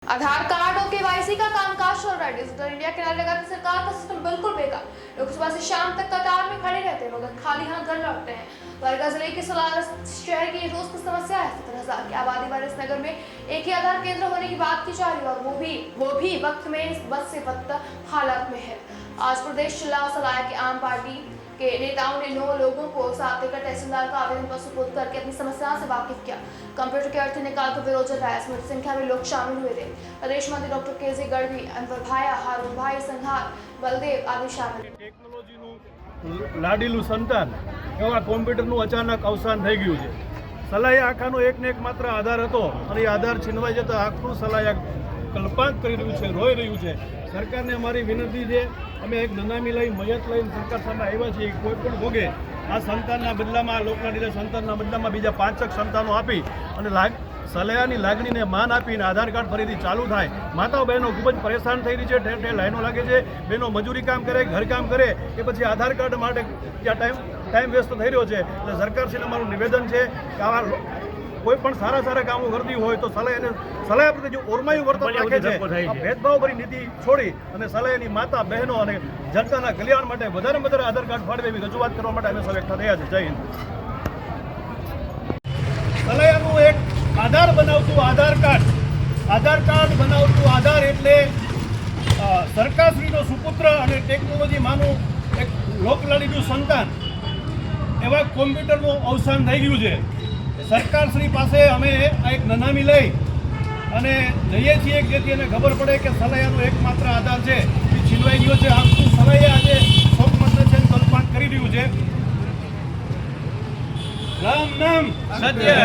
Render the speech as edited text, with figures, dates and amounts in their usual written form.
आधार card और KYC का कामकाज चल रहा है। डिजिटल इंडिया के नारे लगाते सरकार का सिस्टम बिल्कुल बेकार। लोग सुबह से शाम तक कतार में खड़े रहते हैं, मगर खाली हाथ घर लौटते हैं। बरगा जिले के सलार शहर की रोज की समस्या है। 70,000 की आबादी वाले इस नगर में एक ही आधार केंद्र होने की बात की जा रही है, और वो भी वक्त में बद से बदतर हालात में है। आज प्रदेश जिला सलार की आम पार्टी के नेताओं ने 9 लोगों को साथ लेकर तहसीलदार का आवेदन पर सुपुर्द करके अपनी समस्याओं से वाकिफ किया। कंप्यूटर के अर्थी निकाल कर विरोध जताया। इसमें संख्या में लोग शामिल हुए थे। प्रदेश मंत्री डॉक्टर केजे गढ़वी, अनवर भाया, हारून भाई संघार, बलदेव आदि शामिल। टेक्नोलॉजीનું લાડીલું સંતાન એવા કોમ્પ્યુટરનું અચાનક અવસાન થઈ ગયું છે। સલાહે આખાનો એક ને એક માત્ર આધાર હતો, અને એ આધાર છીનવાઈ જતા આખું સલાહ કલ્પાંત કરી રહ્યું છે, રોઈ રહ્યું છે। સરકારને અમારી વિનંતી છે, અમે એક નનામી લઈને મયત લઈને સરકાર સામે આવ્યા છીએ। કોઈ પણ ભોગે આ સંતાનના બદલામાં, લોકલાડીના સંતાનના બદલામાં બીજા 5 સંતાનો આપી અને સલાહની લાગણીને માન આપીને આધાર કાર્ડ ફરીથી ચાલુ થાય। માતાઓ બહેનો ખૂબ જ પરેશાન થઈ રહી છે, ઠેર ઠેર લાઈનો લાગે છે। બહેનો મજૂરી કામ કરે, ઘરકામ કરે કે પછી આધાર કાર્ડ માટે ત્યાં ટાઈમ વેસ્ટ થઈ રહ્યો છે। એટલે સરકારશ્રીને અમારું નિવેદન છે કે આવા કોઈ પણ સારા કામો કરતી હોય તો સલાહ પ્રત્યે જો ઓરમાયું વર્તન રાખે છે, ભેદભાવભરી નીતિ છોડી અને સલાહની માતા બહેનો અને જનતાના કલ્યાણ માટે વધારે આધાર કાર્ડ ફાળવે એવી રજૂઆત કરવા માટે અમે સૌ એકઠા થયા છે। જય હિન્દ। સલાહનું એક આધાર બનાવતું આધાર કાર્ડ બનાવતું આધાર એટલે સરકારશ્રીનો સુપુત્ર અને ટેકનોલોજીમાંનું એક લોકલાડીનું સંતાન એવા કોમ્પ્યુટરનું અવસાન થઈ ગયું છે। સરકારશ્રી પાસે અમે આ એક નનામી લઈ અને જઈએ છીએ, જેથી એને ખબર પડે કે સલાહનો એકમાત્ર આધાર છે એ છીનવાઈ ગયો છે। આખું સલાહ આજે શોકમંતર છે, કલ્પાંત કરી રહ્યું છે। રામ નામ સત્ય।